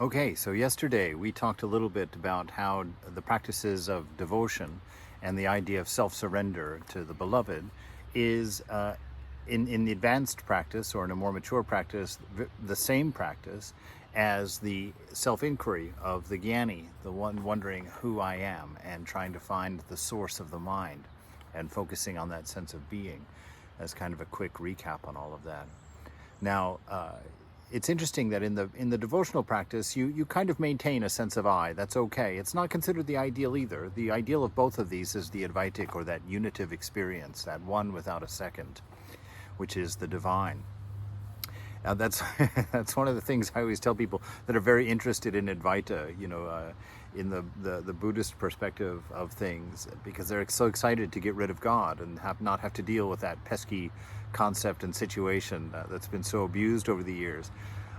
Okay, so yesterday we talked a little bit about how the practices of devotion and the idea of self-surrender to the beloved is in the advanced practice or in a more mature practice the same practice as the self-inquiry of the jnani, the one wondering who I am and trying to find the source of the mind and focusing on that sense of being, as kind of a quick recap on all of that. Now, it's interesting that in the devotional practice, you kind of maintain a sense of I. That's okay. It's not considered the ideal either. The ideal of both of these is the Advaitic, or that unitive experience, that one without a second, which is the divine. Now that's that's one of the things I always tell people that are very interested in Advaita, in the Buddhist perspective of things, because they're so excited to get rid of God and not have to deal with that pesky concept and situation that's been so abused over the years.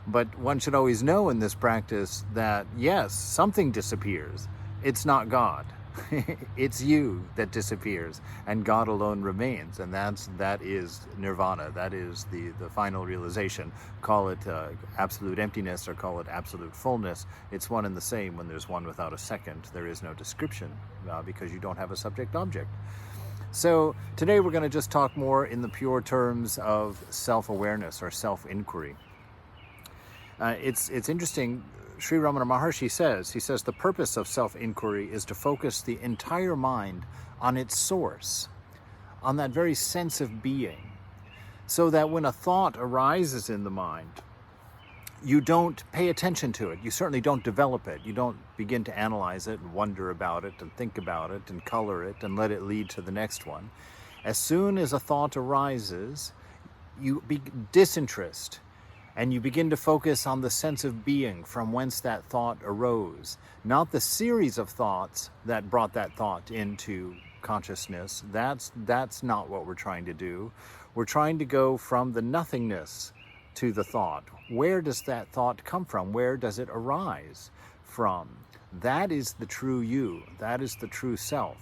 But one should always know in this practice that yes, something disappears. It's not God. It's you that disappears, and God alone remains, and that is nirvana. That is the final realization. Call it absolute emptiness or call it absolute fullness. It's one and the same. When there's one without a second, there is no description because you don't have a subject object. So today we're going to just talk more in the pure terms of self-awareness or self-inquiry. It's interesting. Sri Ramana Maharshi says, the purpose of self-inquiry is to focus the entire mind on its source, on that very sense of being, so that when a thought arises in the mind, you don't pay attention to it. You certainly don't develop it. You don't begin to analyze it and wonder about it and think about it and color it and let it lead to the next one. As soon as a thought arises, you disinterest, and you begin to focus on the sense of being from whence that thought arose, not the series of thoughts that brought that thought into consciousness. That's not what we're trying to do. We're trying to go from the nothingness to the thought. Where does that thought come from? Where does it arise from? That is the true you. That is the true self.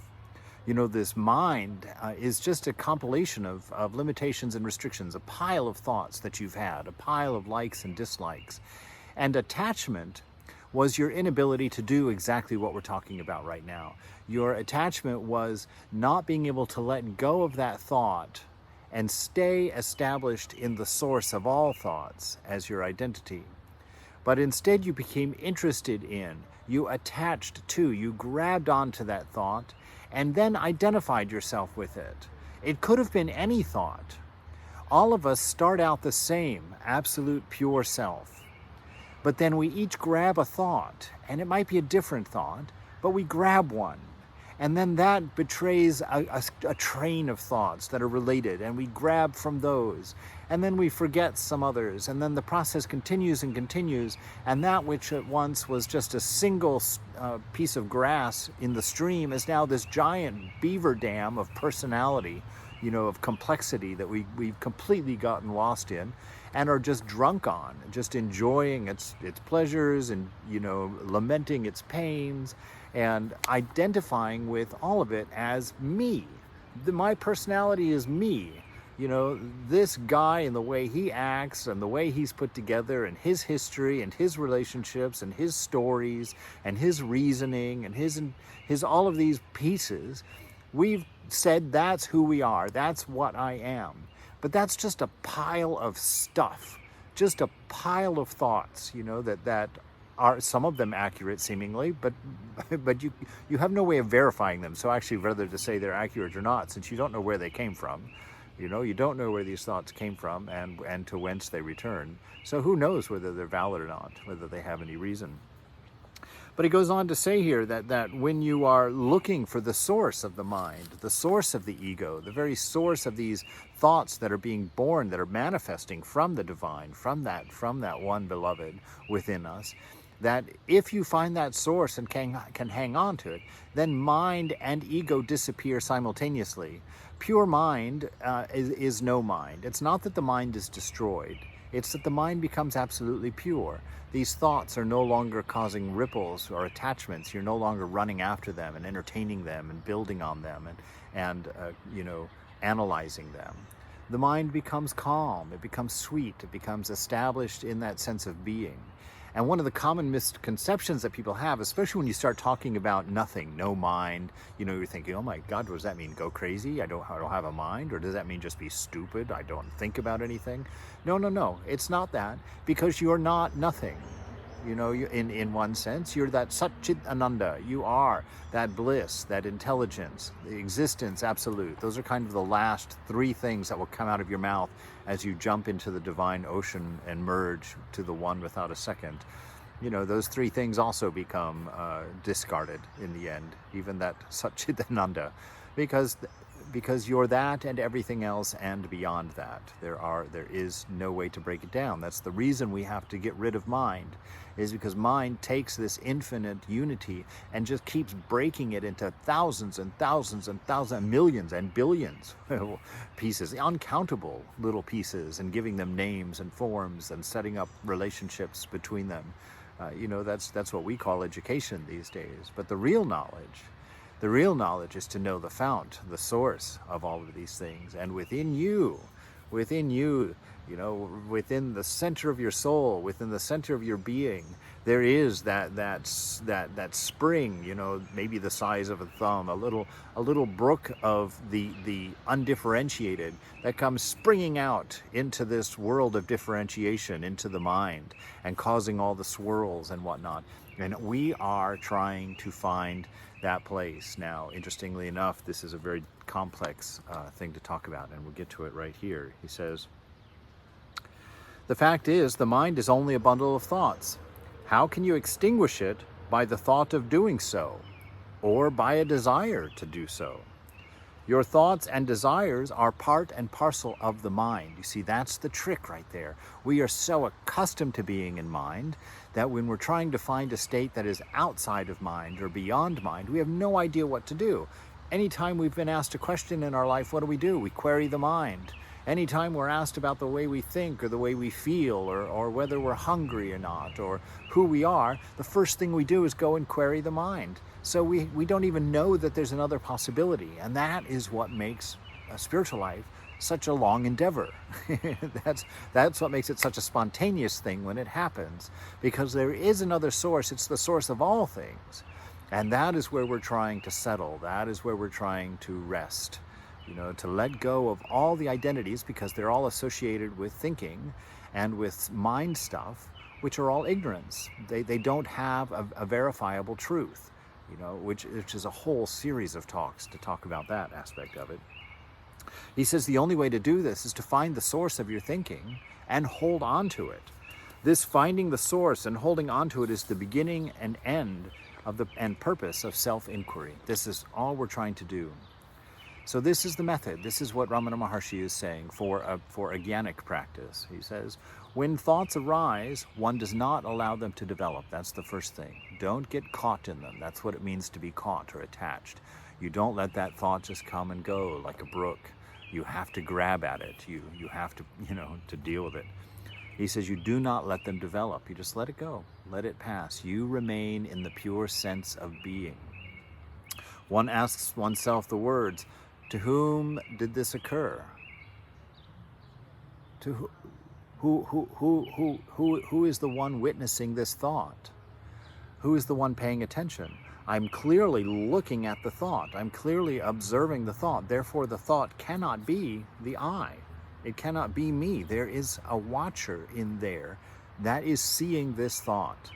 This mind is just a compilation of limitations and restrictions, a pile of thoughts that you've had, a pile of likes and dislikes. And attachment was your inability to do exactly what we're talking about right now. Your attachment was not being able to let go of that thought and stay established in the source of all thoughts as your identity. But instead you became interested in, you attached to, you grabbed onto that thought, and then identified yourself with it. It could have been any thought. All of us start out the same, absolute pure self. But then we each grab a thought, and it might be a different thought, but we grab one. And then that betrays a train of thoughts that are related, and we grab from those. And then we forget some others, and then the process continues and continues, and that which at once was just a single piece of grass in the stream is now this giant beaver dam of personality, of complexity that we've completely gotten lost in and are just drunk on, just enjoying its pleasures and, lamenting its pains and identifying with all of it as me. My personality is me. This guy and the way he acts and the way he's put together and his history and his relationships and his stories and his reasoning and his all of these pieces, we've said that's who we are, that's what I am. But that's just a pile of stuff, just a pile of thoughts, that are some of them accurate seemingly, but you have no way of verifying them. So actually, rather to say they're accurate or not, since you don't know where they came from, you don't know where these thoughts came from and to whence they return. So who knows whether they're valid or not, whether they have any reason. But he goes on to say here that when you are looking for the source of the mind, the source of the ego, the very source of these thoughts that are being born, that are manifesting from the divine, from that one beloved within us, that if you find that source and can hang on to it, then mind and ego disappear simultaneously. Pure mind is no mind. It's not that the mind is destroyed. It's that the mind becomes absolutely pure. These thoughts are no longer causing ripples or attachments. You're no longer running after them and entertaining them and building on them and analyzing them. The mind becomes calm. It becomes sweet. It becomes established in that sense of being. And one of the common misconceptions that people have, especially when you start talking about nothing, no mind, you're thinking, oh my God, what does that mean? Go crazy? I don't have a mind? Or does that mean just be stupid? I don't think about anything? No, no, no. It's not that, because you're not nothing. In one sense, you're that Satchit Ananda. You are that bliss, that intelligence, the existence absolute. Those are kind of the last three things that will come out of your mouth as you jump into the divine ocean and merge to the one without a second. Those three things also become discarded in the end, even that Satchit Ananda, because you're that and everything else and beyond that. There is no way to break it down. That's the reason we have to get rid of mind, is because mind takes this infinite unity and just keeps breaking it into thousands and thousands and thousands, millions and billions pieces, uncountable little pieces, and giving them names and forms and setting up relationships between them. That's what we call education these days. But the real knowledge is to know the fount, the source of all of these things. And within you, within the center of your soul, within the center of your being, there is that spring, maybe the size of a thumb, a little brook of the undifferentiated that comes springing out into this world of differentiation, into the mind, and causing all the swirls and whatnot. And we are trying to find that place. Now, interestingly enough, this is a very complex thing to talk about, and we'll get to it right here. He says, the fact is, the mind is only a bundle of thoughts. How can you extinguish it by the thought of doing so, or by a desire to do so? Your thoughts and desires are part and parcel of the mind. You see, that's the trick right there. We are so accustomed to being in mind that when we're trying to find a state that is outside of mind or beyond mind, we have no idea what to do. Anytime we've been asked a question in our life, what do? We query the mind. Anytime we're asked about the way we think or the way we feel or whether we're hungry or not or who we are, the first thing we do is go and query the mind. So we don't even know that there's another possibility. And that is what makes a spiritual life such a long endeavor. That's what makes it such a spontaneous thing when it happens, because there is another source. It's the source of all things. And that is where we're trying to settle. That is where we're trying to rest. To let go of all the identities, because they're all associated with thinking and with mind stuff, which are all ignorance. They don't have a verifiable truth, which is a whole series of talks to talk about that aspect of it. He says the only way to do this is to find the source of your thinking and hold on to it. This finding the source and holding on to it is the beginning and end and purpose of self-inquiry. This is all we're trying to do. So this is the method. This is what Ramana Maharshi is saying for a jnanic practice. He says, when thoughts arise, one does not allow them to develop. That's the first thing. Don't get caught in them. That's what it means to be caught or attached. You don't let that thought just come and go like a brook. You have to grab at it. You have to, to deal with it. He says you do not let them develop. You just let it go. Let it pass. You remain in the pure sense of being. One asks oneself the words, to whom did this occur? To who is the one witnessing this thought? Who is the one paying attention? I'm clearly looking at the thought. I'm clearly observing the thought. Therefore, the thought cannot be the I. It cannot be me. There is a watcher in there that is seeing this thought.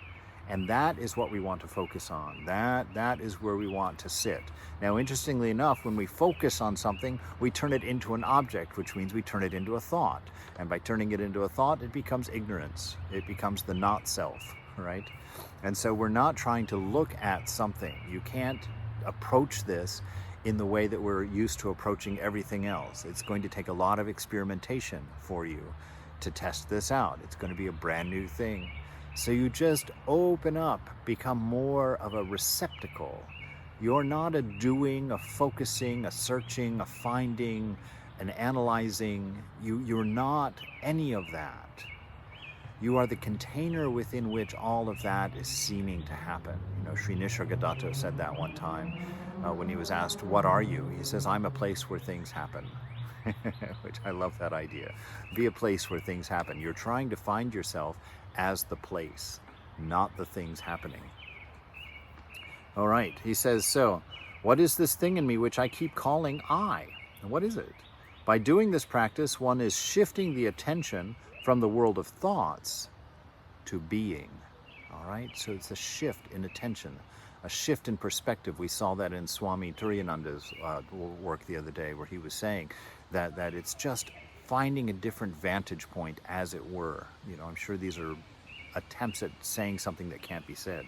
And that is what we want to focus on. That is where we want to sit. Now, interestingly enough, when we focus on something, we turn it into an object, which means we turn it into a thought. And by turning it into a thought, it becomes ignorance. It becomes the not self, right? And so we're not trying to look at something. You can't approach this in the way that we're used to approaching everything else. It's going to take a lot of experimentation for you to test this out. It's going to be a brand new thing. So you just open up, become more of a receptacle. You're not a doing, a focusing, a searching, a finding, an analyzing. You're not any of that. You are the container within which all of that is seeming to happen. Sri Nisargadatta said that one time when he was asked, what are you? He says, I'm a place where things happen. Which I love that idea. Be a place where things happen. You're trying to find yourself as the place. not the things happening. All right, he says, so what is this thing in me which I keep calling I? And what is it? By doing this practice, one is shifting the attention from the world of thoughts to being. All right, so it's a shift in attention, a shift in perspective. We saw that in Swami Turiyananda's work the other day, where he was saying that it's just finding a different vantage point, as it were. You know, I'm sure these are attempts at saying something that can't be said.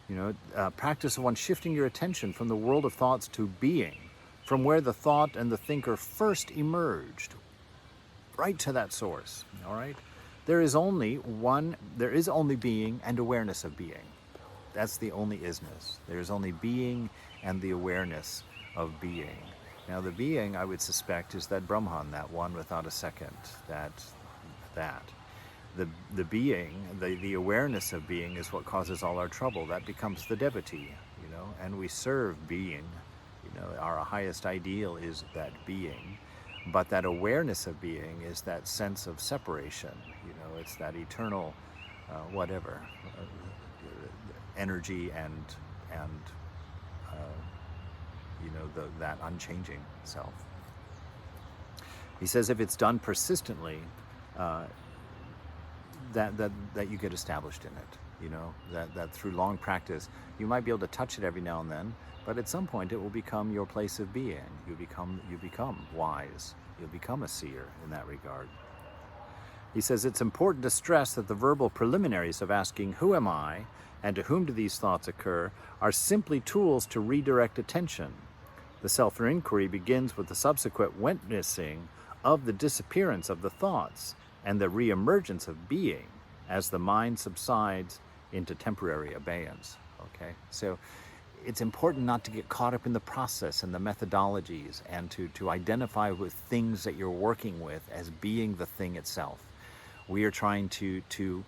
You know, practice of one shifting your attention from the world of thoughts to being, from where the thought and the thinker first emerged, right to that source. All right, there is only being and awareness of being. That's the only isness. There's only being and the awareness of being. Now, the being, I would suspect, is that Brahman, that one without a second, that. The being, the awareness of being is what causes all our trouble. That becomes the devotee, you know, and we serve being. You know, our highest ideal is that being, but that awareness of being is that sense of separation. You know, it's that eternal, energy and you know, that unchanging self. He says if it's done persistently, that you get established in it. You know, that through long practice, you might be able to touch it every now and then, but at some point it will become your place of being. You become wise. You'll become a seer in that regard. He says it's important to stress that the verbal preliminaries of asking, who am I, and to whom do these thoughts occur, are simply tools to redirect attention. The self-inquiry begins with the subsequent witnessing of the disappearance of the thoughts and the reemergence of being as the mind subsides into temporary abeyance. Okay, so it's important not to get caught up in the process and the methodologies, and to identify with things that you're working with as being the thing itself. We are trying to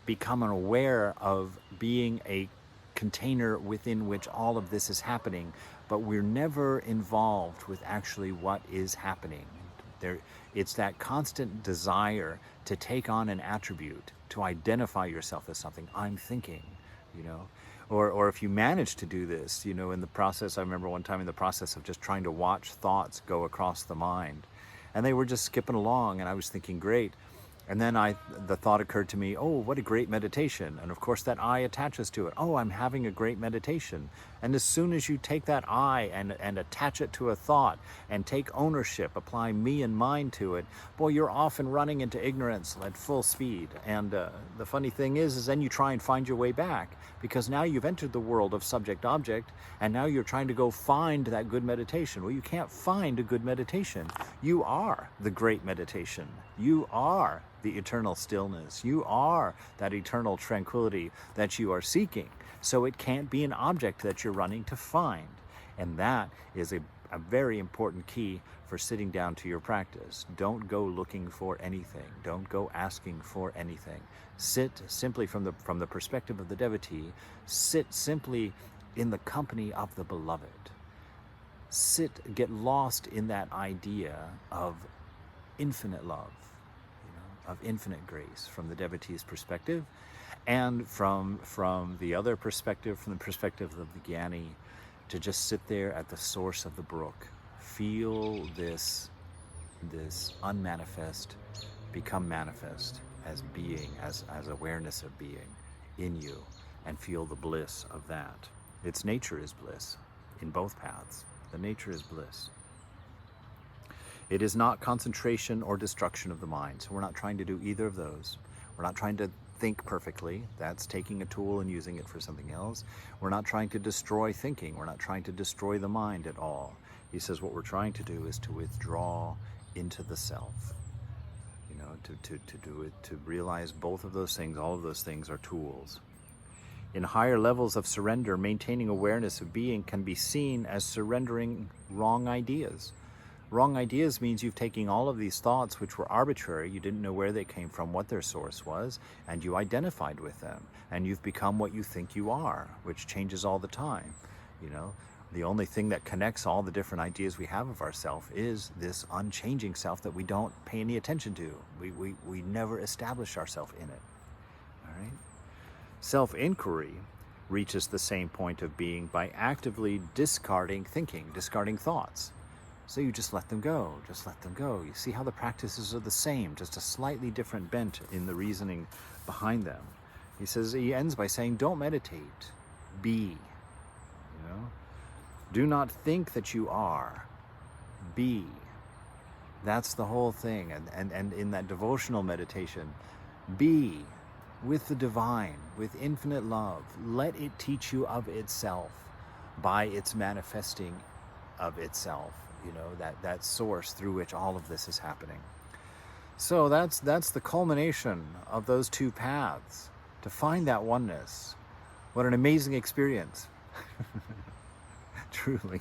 become aware of being a container within which all of this is happening, but we're never involved with actually what is happening. It's that constant desire to take on an attribute, to identify yourself as something. I'm thinking, you know. Or if you manage to do this, you know, in the process, I remember one time in the process of just trying to watch thoughts go across the mind, and they were just skipping along, and I was thinking, great. And then the thought occurred to me, oh, what a great meditation. And of course that I attaches to it. Oh, I'm having a great meditation. And as soon as you take that I and attach it to a thought and take ownership, apply me and mine to it, boy, you're often running into ignorance at full speed. And the funny thing is then you try and find your way back, because now you've entered the world of subject-object, and now you're trying to go find that good meditation. Well, you can't find a good meditation. You are the great meditation. You are the eternal stillness. You are that eternal tranquility that you are seeking. So it can't be an object that you're running to find. And that is a very important key for sitting down to your practice. Don't go looking for anything. Don't go asking for anything. Sit simply from the perspective of the devotee. Sit simply in the company of the beloved. Get lost in that idea of infinite love, of infinite grace from the devotee's perspective, and from the other perspective, from the perspective of the Jnani, to just sit there at the source of the brook. Feel this unmanifest become manifest as being, as awareness of being in you, and feel the bliss of that. Its nature is bliss in both paths. The nature is bliss. It is not concentration or destruction of the mind. So we're not trying to do either of those. We're not trying to think perfectly. That's taking a tool and using it for something else. We're not trying to destroy thinking. We're not trying to destroy the mind at all. He says what we're trying to do is to withdraw into the self. You know, to do it, to realize both of those things, all of those things are tools. In higher levels of surrender, maintaining awareness of being can be seen as surrendering wrong ideas. Wrong ideas means you've taken all of these thoughts which were arbitrary, you didn't know where they came from, what their source was, and you identified with them. And you've become what you think you are, which changes all the time. You know, the only thing that connects all the different ideas we have of ourselves is this unchanging self that we don't pay any attention to. We never establish ourselves in it. All right? Self-inquiry reaches the same point of being by actively discarding thinking, discarding thoughts. So you just let them go, just let them go. You see how the practices are the same, just a slightly different bent in the reasoning behind them. He ends by saying, don't meditate, be. Do not think that you are, be. That's the whole thing. And in that devotional meditation, be with the divine, with infinite love. Let it teach you of itself by its manifesting of itself, that source through which all of this is happening. So that's the culmination of those two paths, to find that oneness. What an amazing experience. Truly.